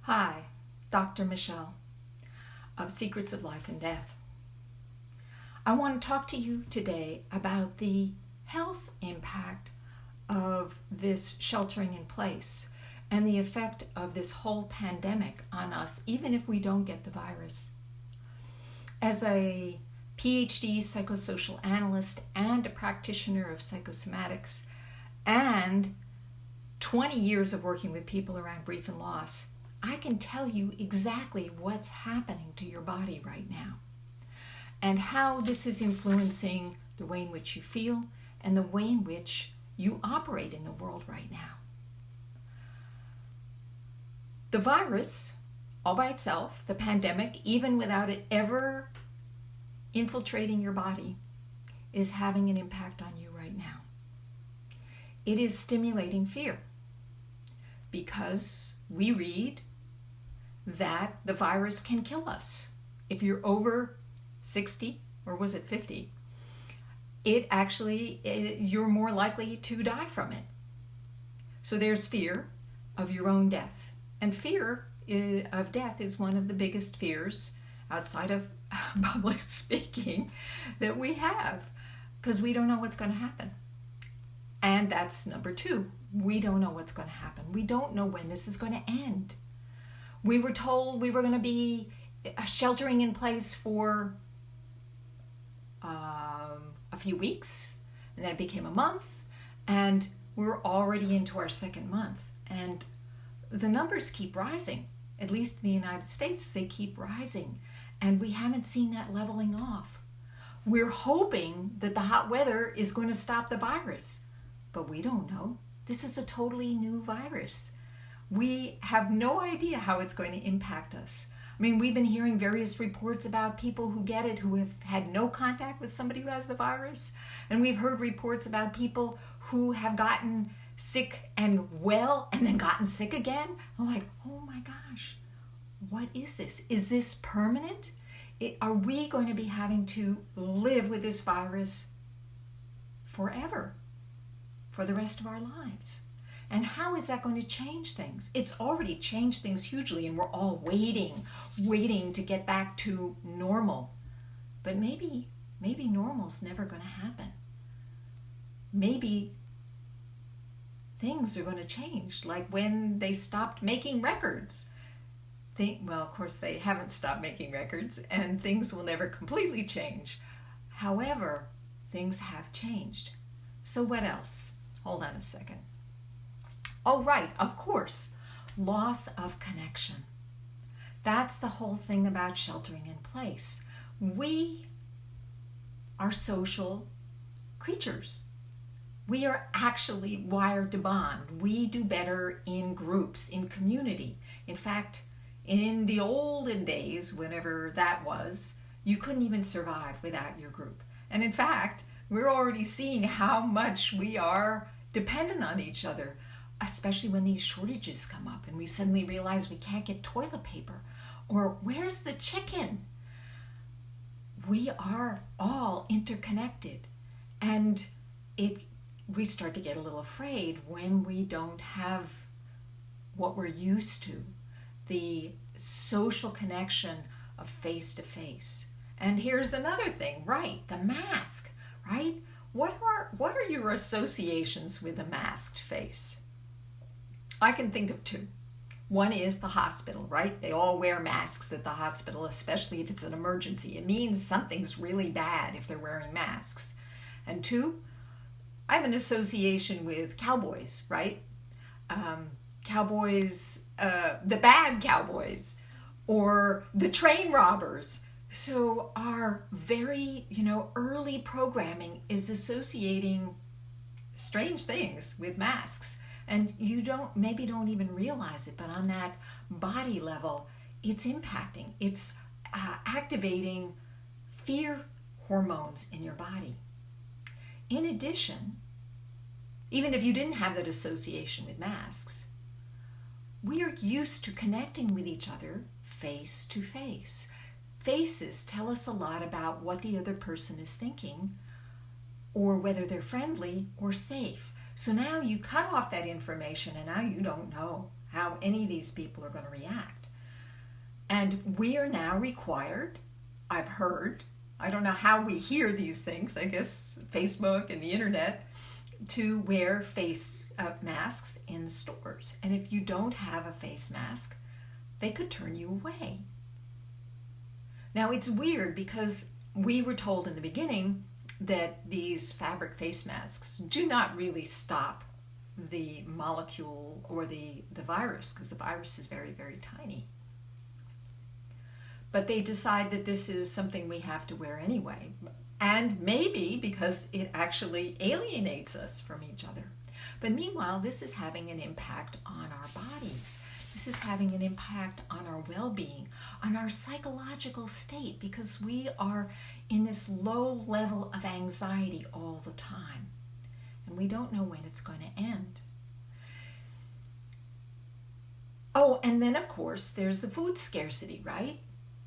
Hi, Dr. Michelle of Secrets of Life and Death. I want to talk to you today about the health impact of this sheltering in place and the effect of this whole pandemic on us, even if we don't get the virus. As a PhD psychosocial analyst and a practitioner of psychosomatics and 20 years of working with people around grief and loss, I can tell you exactly what's happening to your body right now and how this is influencing the way in which you feel and the way in which you operate in the world right now. The virus, all by itself, the pandemic, even without it ever infiltrating your body, is having an impact on you right now. It is stimulating fear because we read that the virus can kill us. If you're over 60, or was it 50, you're more likely to die from it. So there's fear of your own death. And fear of death is one of the biggest fears outside of public speaking that we have, because we don't know what's going to happen. And that's number two. We don't know what's going to happen. We don't know when this is going to end. We were told we were going to be sheltering in place for a few weeks, and then it became a month, and we're already into our second month. And the numbers keep rising. At least in the United States, they keep rising. And we haven't seen that leveling off. We're hoping that the hot weather is going to stop the virus, but we don't know. This is a totally new virus. We have no idea how it's going to impact us. I mean, we've been hearing various reports about people who get it who have had no contact with somebody who has the virus. And we've heard reports about people who have gotten sick and well and then gotten sick again. I'm like, oh my gosh, what is this? Is this permanent? Are we going to be having to live with this virus forever, for the rest of our lives? And how is that going to change things? It's already changed things hugely, and we're all waiting to get back to normal. But maybe normal's never going to happen. Maybe things are going to change, like when they stopped making records. Well, of course, they haven't stopped making records, and things will never completely change. However, things have changed. So what else? Hold on a second. Oh, right, of course, loss of connection. That's the whole thing about sheltering in place. We are social creatures. We are actually wired to bond. We do better in groups, in community. In fact, in the olden days, whenever that was, you couldn't even survive without your group. And in fact, we're already seeing how much we are dependent on each other, especially when these shortages come up and we suddenly realize we can't get toilet paper, or where's the chicken? We are all interconnected, and we start to get a little afraid when we don't have what we're used to, the social connection of face to face. And here's another thing, right? The mask, right? What are your associations with a masked face? I can think of two. One is the hospital, right? They all wear masks at the hospital, especially if it's an emergency. It means something's really bad if they're wearing masks. And two, I have an association with cowboys, right? Cowboys, the bad cowboys, or the train robbers. So our very, early programming is associating strange things with masks. And you don't even realize it, but on that body level, it's impacting. It's activating fear hormones in your body. In addition, even if you didn't have that association with masks, we are used to connecting with each other face to face. Faces tell us a lot about what the other person is thinking, or whether they're friendly or safe. So now you cut off that information, and now you don't know how any of these people are going to react. And we are now required, I've heard, I don't know how we hear these things, I guess Facebook and the internet, to wear face masks in stores. And if you don't have a face mask, they could turn you away. Now it's weird because we were told in the beginning that these fabric face masks do not really stop the molecule or the virus, because the virus is very, very tiny. But they decide that this is something we have to wear anyway. And maybe because it actually alienates us from each other. But meanwhile, this is having an impact on our bodies. This is having an impact on our well-being, on our psychological state, because we are in this low level of anxiety all the time. And we don't know when it's going to end. Oh, and then of course, there's the food scarcity, right?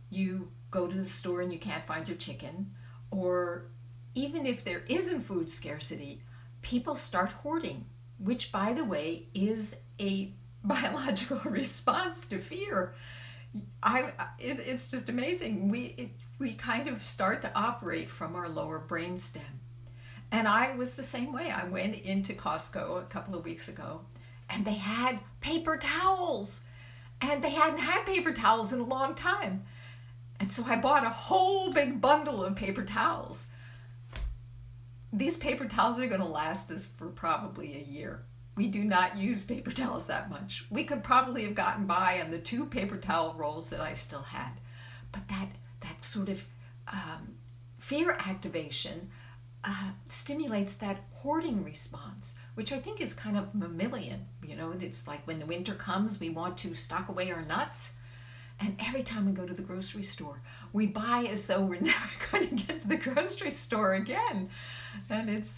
You go to the store and you can't find your chicken, or even if there isn't food scarcity, people start hoarding, which, by the way, is a biological response to fear. It's just amazing. We kind of start to operate from our lower brainstem. And I was the same way. I went into Costco a couple of weeks ago, and they had paper towels, and they hadn't had paper towels in a long time. And so I bought a whole big bundle of paper towels. These paper towels are going to last us for probably a year. We do not use paper towels that much. We could probably have gotten by on the 2 paper towel rolls that I still had. But that sort of fear activation stimulates that hoarding response, which I think is kind of mammalian. You know, it's like when the winter comes, we want to stock away our nuts. And every time we go to the grocery store, we buy as though we're never going to get to the grocery store again. And it's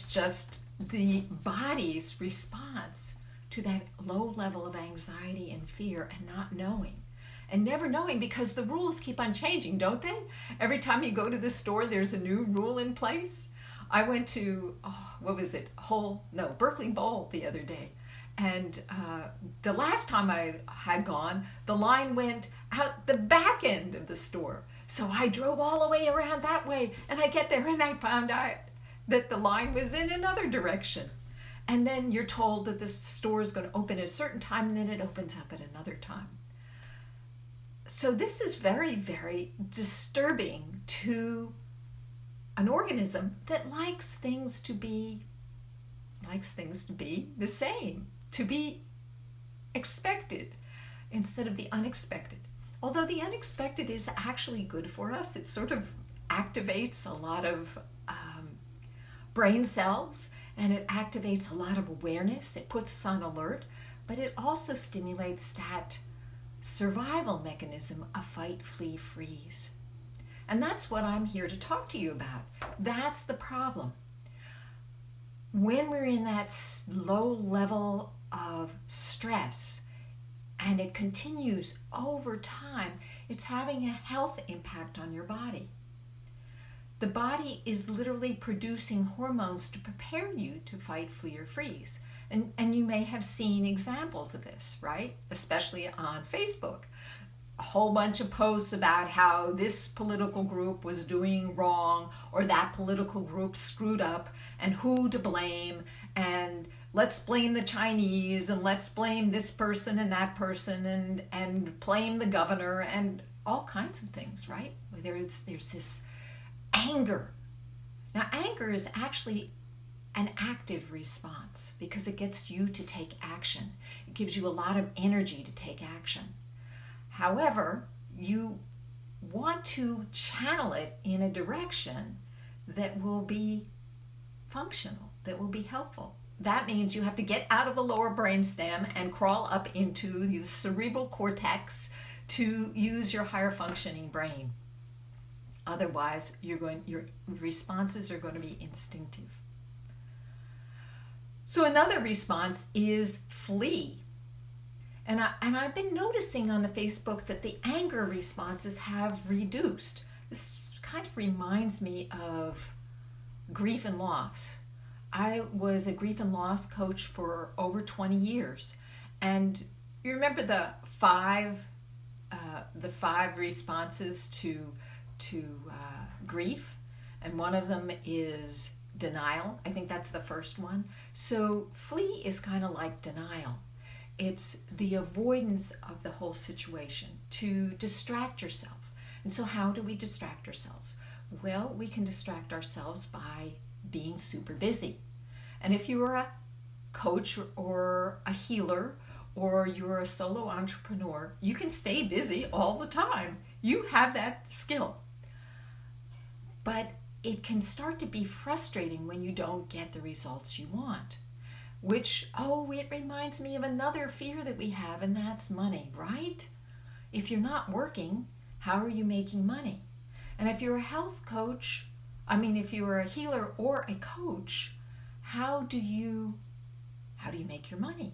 just the body's response to that low level of anxiety and fear and not knowing. And never knowing, because the rules keep on changing, don't they? Every time you go to the store, there's a new rule in place. I went to, Berkeley Bowl the other day. And the last time I had gone, the line went out the back end of the store. So I drove all the way around that way, and I get there and I found out that the line was in another direction. And then you're told that the store is going to open at a certain time, and then it opens up at another time. So this is very, very disturbing to an organism that likes things to be the same, to be expected instead of the unexpected. Although the unexpected is actually good for us. It sort of activates a lot of brain cells, and it activates a lot of awareness. It puts us on alert, but it also stimulates that survival mechanism of fight, flee, freeze. And that's what I'm here to talk to you about. That's the problem. When we're in that low level of stress and it continues over time, it's having a health impact on your body. The body is literally producing hormones to prepare you to fight, flee, or freeze. And you may have seen examples of this, right? Especially on Facebook. A whole bunch of posts about how this political group was doing wrong, or that political group screwed up, and who to blame, and let's blame the Chinese, and let's blame this person and that person, and blame the governor, and all kinds of things, right? There's this anger. Now, anger is actually an active response because it gets you to take action. It gives you a lot of energy to take action. However, you want to channel it in a direction that will be functional, that will be helpful. That means you have to get out of the lower brainstem and crawl up into the cerebral cortex to use your higher functioning brain. Otherwise, your responses are going to be instinctive. So another response is flee. And I've been noticing on the Facebook that the anger responses have reduced. This kind of reminds me of grief and loss. I was a grief and loss coach for over 20 years. And you remember the five responses to grief, and one of them is denial. I think that's the first one. So flee is kind of like denial. It's the avoidance of the whole situation, to distract yourself. And so how do we distract ourselves? Well, we can distract ourselves by being super busy. And if you are a coach or a healer, or you're a solo entrepreneur, you can stay busy all the time. You have that skill. But it can start to be frustrating when you don't get the results you want. Which, it reminds me of another fear that we have, and that's money, right? If you're not working, how are you making money? And if you're a health coach, if you're a healer or a coach, how do you make your money?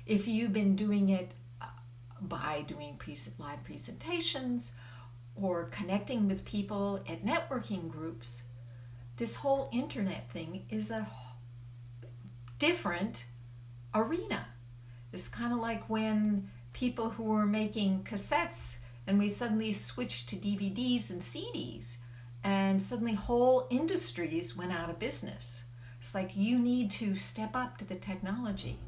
If you've been doing it by doing live presentations or connecting with people at networking groups, this whole internet thing is a different arena. It's kind of like when people who were making cassettes and we suddenly switched to DVDs and CDs, and suddenly whole industries went out of business. It's like you need to step up to the technology.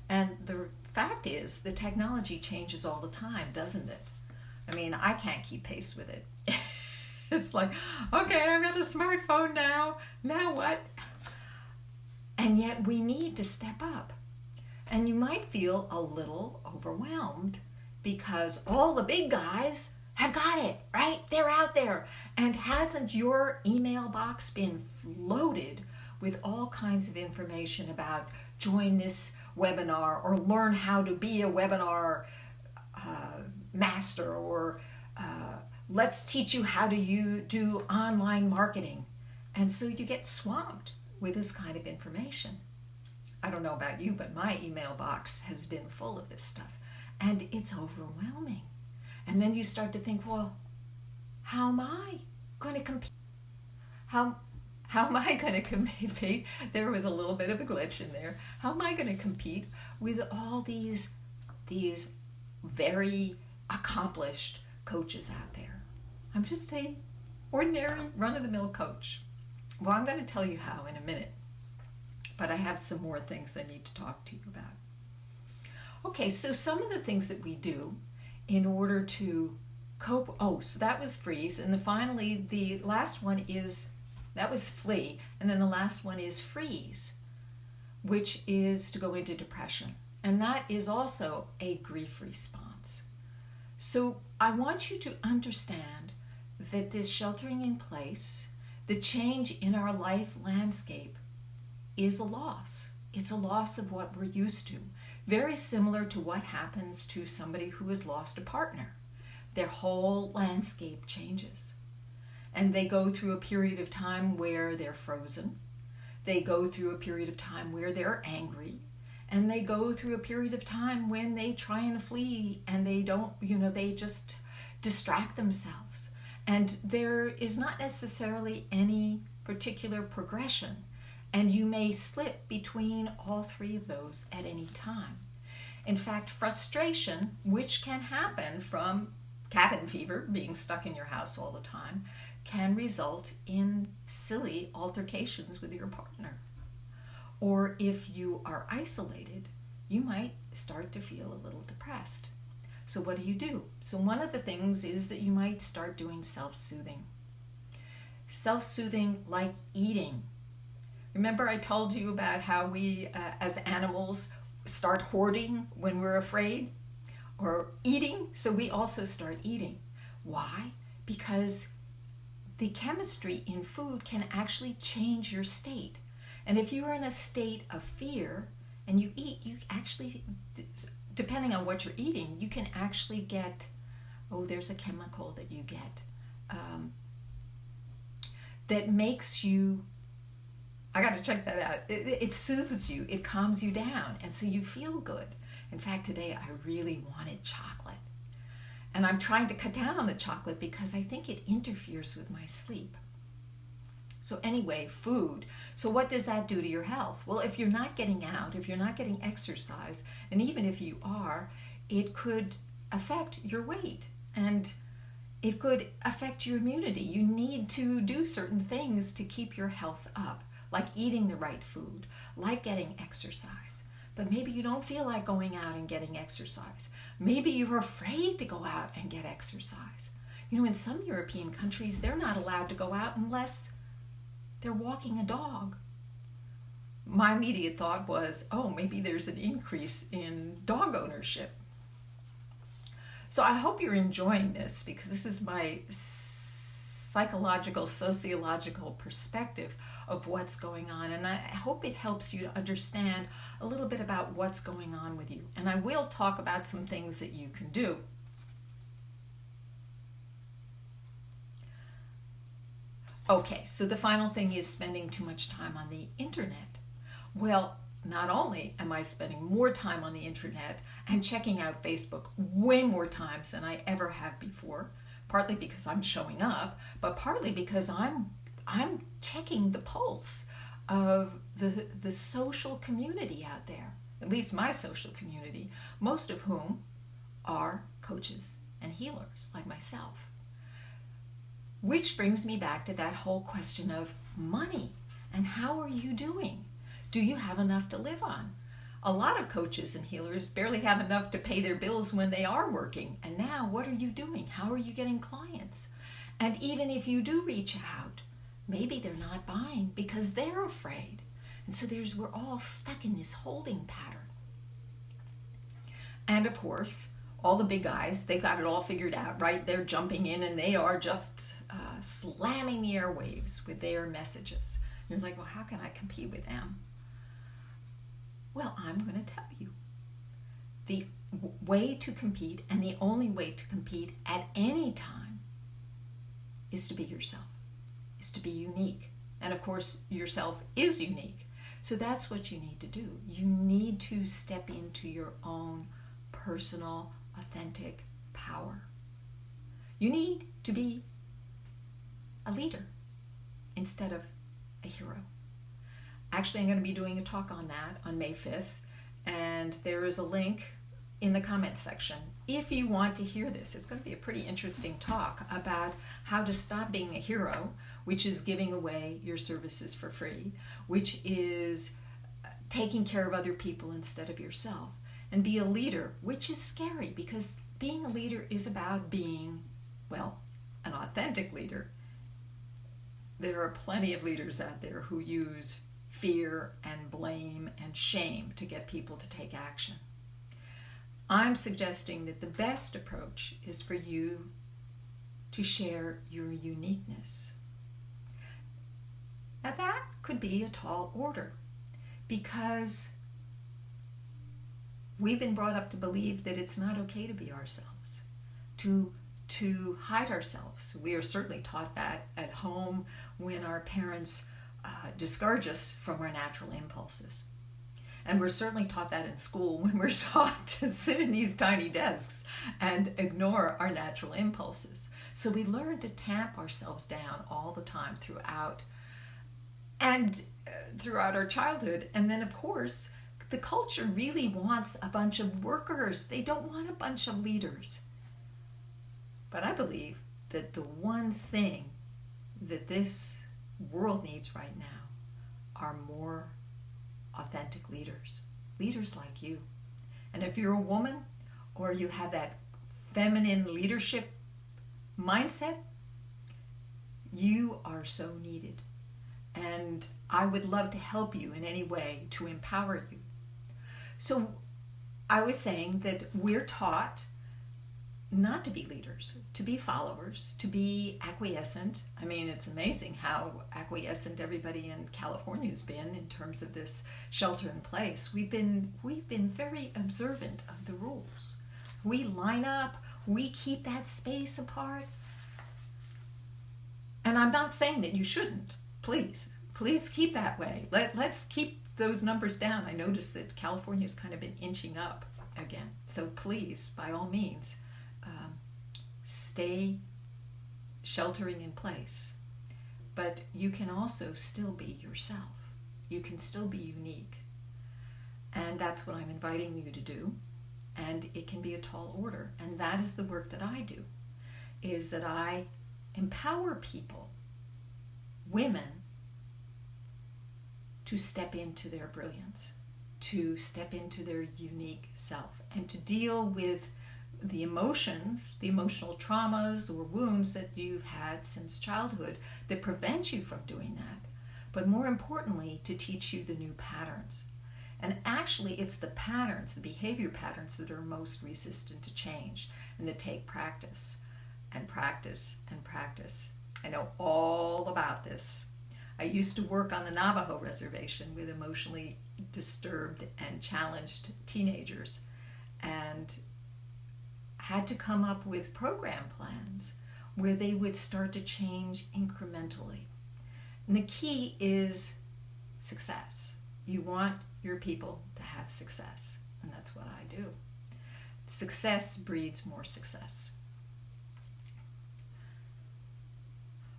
And the fact is, the technology changes all the time, doesn't it? I can't keep pace with it. It's like, okay, I've got a smartphone now. Now what? And yet we need to step up. And you might feel a little overwhelmed because all the big guys have got it, right? They're out there. And hasn't your email box been loaded with all kinds of information about join this webinar or learn how to be a webinar master, or let's teach you how to do online marketing. And so you get swamped with this kind of information. I don't know about you, but my email box has been full of this stuff, and it's overwhelming. And then you start to think, well, how am I going to compete? How am I going to compete? There was a little bit of a glitch in there. How am I going to compete with all these very accomplished coaches out there? I'm just an ordinary, run-of-the-mill coach. Well, I'm going to tell you how in a minute, but I have some more things I need to talk to you about. Okay, so some of the things that we do in order to cope. So that was freeze, and then finally the last one is, that was flee, and then the last one is freeze, which is to go into depression. And that is also a grief response. So I want you to understand that this sheltering in place, the change in our life landscape, is a loss. It's a loss of what we're used to. Very similar to what happens to somebody who has lost a partner. Their whole landscape changes. And they go through a period of time where they're frozen. They go through a period of time where they're angry. And they go through a period of time when they try and flee and they don't, they just distract themselves. And there is not necessarily any particular progression. And you may slip between all three of those at any time. In fact, frustration, which can happen from cabin fever, being stuck in your house all the time, can result in silly altercations with your partner. Or if you are isolated, you might start to feel a little depressed. So what do? So one of the things is that you might start doing self-soothing. Self-soothing like eating. Remember I told you about how we, as animals, start hoarding when we're afraid? Or eating, so we also start eating. Why? Because the chemistry in food can actually change your state. And if you're in a state of fear and you eat, you actually, depending on what you're eating, you can actually get, there's a chemical that you get that makes you, I got to check that out. It soothes you, it calms you down, and so you feel good. In fact, today I really wanted chocolate. And I'm trying to cut down on the chocolate because I think it interferes with my sleep. So anyway, food. So what does that do to your health? Well, if you're not getting out, if you're not getting exercise, and even if you are, it could affect your weight and it could affect your immunity. You need to do certain things to keep your health up, like eating the right food, like getting exercise. But maybe you don't feel like going out and getting exercise. Maybe you're afraid to go out and get exercise. You know, in some European countries, they're not allowed to go out unless they're walking a dog. My immediate thought was, oh, maybe there's an increase in dog ownership. So I hope you're enjoying this, because this is my psychological, sociological perspective of what's going on. And I hope it helps you to understand a little bit about what's going on with you. And I will talk about some things that you can do. Okay, so the final thing is spending too much time on the internet. Well, not only am I spending more time on the internet and checking out Facebook way more times than I ever have before, partly because I'm showing up, but partly because I'm checking the pulse of the social community out there, at least my social community, most of whom are coaches and healers like myself. Which brings me back to that whole question of money and how are you doing? Do you have enough to live on? A lot of coaches and healers barely have enough to pay their bills when they are working. And now what are you doing? How are you getting clients? And even if you do reach out, maybe they're not buying because they're afraid. And so we're all stuck in this holding pattern. And of course, all the big guys, they've got it all figured out, right? They're jumping in and they are just slamming the airwaves with their messages. And you're like, well, how can I compete with them? Well, I'm going to tell you. The way to compete, and the only way to compete at any time, is to be yourself, is to be unique. And of course, yourself is unique. So that's what you need to do. You need to step into your own personal, authentic power. You need to be a leader instead of a hero. Actually, I'm going to be doing a talk on that on May 5th, and there is a link in the comments section if you want to hear this. It's going to be a pretty interesting talk about how to stop being a hero, which is giving away your services for free, which is taking care of other people instead of yourself, and be a leader, which is scary because being a leader is about being, well, an authentic leader. There are plenty of leaders out there who use fear and blame and shame to get people to take action. I'm suggesting that the best approach is for you to share your uniqueness. Now that could be a tall order because we've been brought up to believe that it's not okay to be ourselves, to hide ourselves. We are certainly taught that at home when our parents discourage us from our natural impulses. And we're certainly taught that in school when we're taught to sit in these tiny desks and ignore our natural impulses. So we learn to tamp ourselves down all the time throughout our childhood. And then, of course, the culture really wants a bunch of workers. They don't want a bunch of leaders. But I believe that the one thing that this world needs right now are more authentic leaders like you. And if you're a woman or you have that feminine leadership mindset, you are so needed. And I would love to help you in any way to empower you. So I was saying that we're taught not to be leaders, to be followers, to be acquiescent. I mean, it's amazing how acquiescent everybody in California has been in terms of this shelter in place. We've been very observant of the rules. We line up, we keep that space apart. And I'm not saying that you shouldn't. Please keep that way. Let's keep those numbers down. I noticed that California's kind of been inching up again. So please, by all means, stay sheltering in place. but you can also still be yourself. You can still be unique. And that's what I'm inviting you to do. And it can be a tall order. And that is the work that I do, is that I empower people, women, to step into their brilliance, to step into their unique self, and to deal with the emotions, the emotional traumas or wounds that you've had since childhood that prevent you from doing that. But more importantly, to teach you the new patterns. And actually, it's the patterns, the behavior patterns, that are most resistant to change and that take practice and practice and practice. I know all about this. I used to work on the Navajo reservation with emotionally disturbed and challenged teenagers, and had to come up with program plans where they would start to change incrementally. And the key is success. You want your people to have success, and that's what I do. Success breeds more success.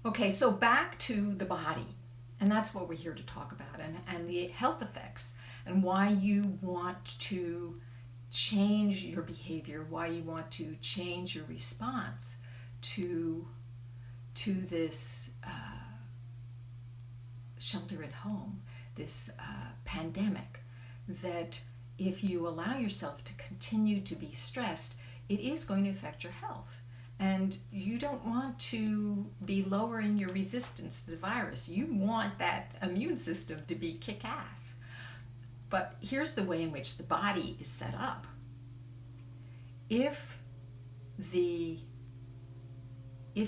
Okay, so back to the body, and that's what we're here to talk about, and the health effects, and why you want to change your behavior, why you want to change your response to this shelter at home, this pandemic, that if you allow yourself to continue to be stressed, it is going to affect your health. And you don't want to be lowering your resistance to the virus. You want that immune system to be kick-ass. But here's the way in which the body is set up. If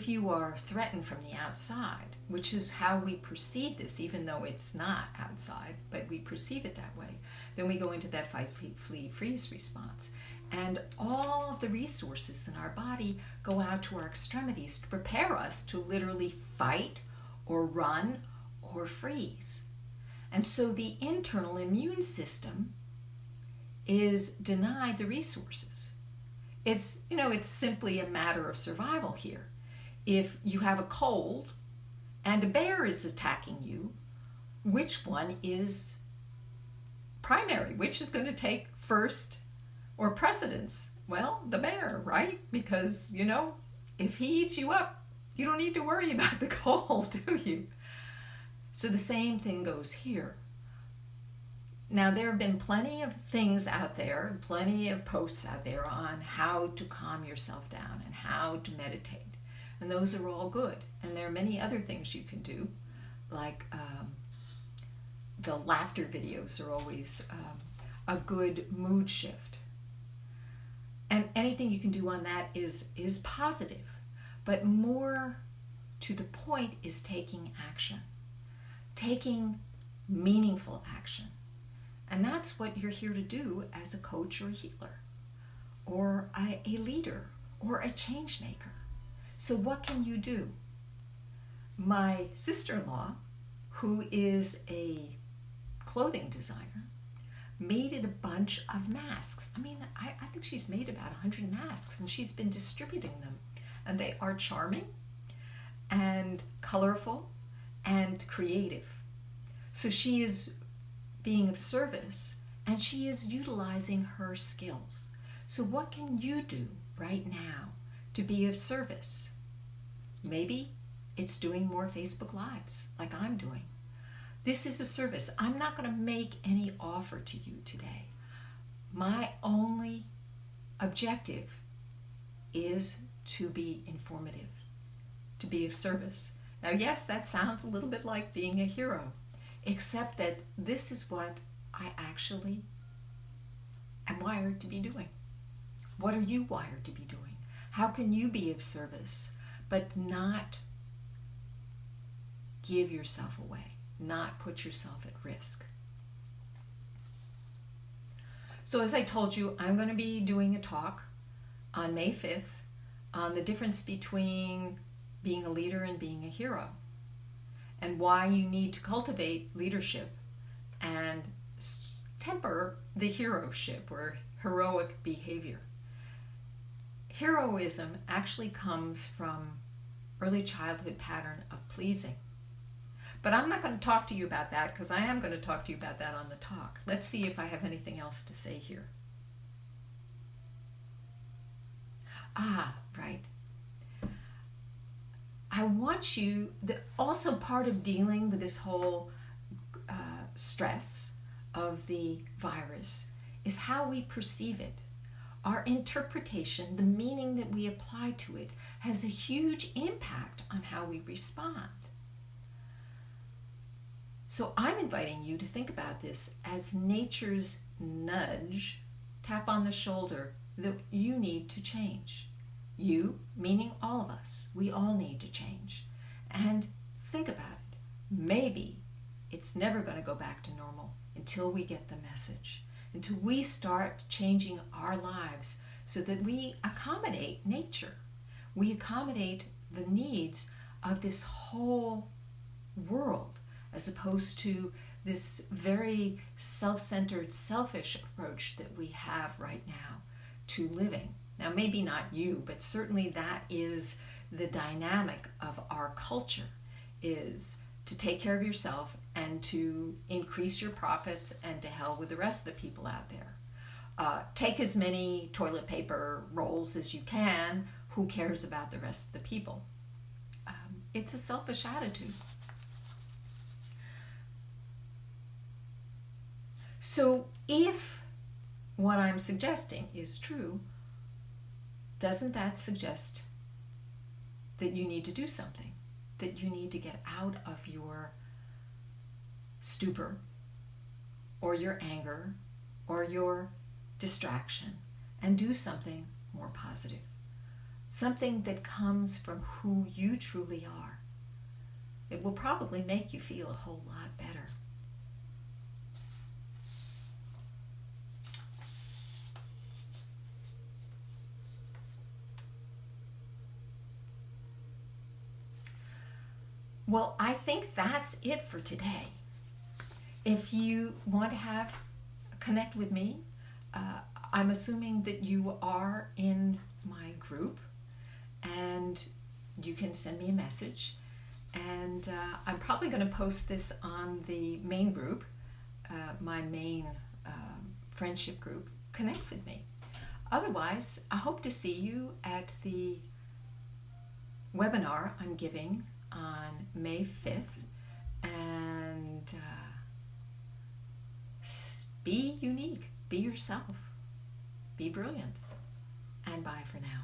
you are threatened from the outside, which is how we perceive this, even though it's not outside, but we perceive it that way, then we go into that fight, flee, freeze response. And all of the resources in our body go out to our extremities to prepare us to literally fight or run or freeze. And so the internal immune system is denied the resources. It's simply a matter of survival here. If you have a cold and a bear is attacking you, which one is primary? Which is going to take first or precedence? Well, the bear, right? Because, if he eats you up, you don't need to worry about the cold, do you? So the same thing goes here. Now, there have been plenty of things out there, plenty of posts out there on how to calm yourself down and how to meditate. And those are all good. And there are many other things you can do, like the laughter videos are always a good mood shift. And anything you can do on that is positive. But more to the point is taking action, taking meaningful action. And that's what you're here to do as a coach or a healer, or a leader, or a change maker. So what can you do? My sister-in-law, who is a clothing designer, made it a bunch of masks. I think she's made about 100 masks, and she's been distributing them. And they are charming and colorful and creative. So she is being of service, and she is utilizing her skills. So what can you do right now to be of service? Maybe it's doing more Facebook Lives like I'm doing. This is a service. I'm not going to make any offer to you today. My only objective is to be informative, to be of service. Now, yes, that sounds a little bit like being a hero, except that this is what I actually am wired to be doing. What are you wired to be doing? How can you be of service, but not give yourself away, not put yourself at risk? So as I told you, I'm going to be doing a talk on May 5th on the difference between being a leader and being a hero, and why you need to cultivate leadership and temper the heroship or heroic behavior. Heroism actually comes from early childhood pattern of pleasing. But I'm not going to talk to you about that because I am going to talk to you about that on the talk. Let's see if I have anything else to say here. Ah, right. I want you, also part of dealing with this whole stress of the virus is how we perceive it. Our interpretation, the meaning that we apply to it, has a huge impact on how we respond. So I'm inviting you to think about this as nature's nudge, tap on the shoulder, that you need to change. You, meaning all of us, we all need to change. And think about it. Maybe it's never going to go back to normal until we get the message, until we start changing our lives so that we accommodate nature. We accommodate the needs of this whole world, as opposed to this very self-centered, selfish approach that we have right now to living. Now, maybe not you, but certainly that is the dynamic of our culture, is to take care of yourself and to increase your profits and to hell with the rest of the people out there. Take as many toilet paper rolls as you can. Who cares about the rest of the people? It's a selfish attitude. So if what I'm suggesting is true, doesn't that suggest that you need to do something? That you need to get out of your stupor or your anger or your distraction and do something more positive? Something that comes from who you truly are. It will probably make you feel a whole lot better. Well, I think that's it for today. If you want to connect with me, I'm assuming that you are in my group, and you can send me a message. And I'm probably going to post this on the main group, my main friendship group. Connect with me. Otherwise, I hope to see you at the webinar I'm giving on May 5th, and be unique, be yourself, be brilliant, and bye for now.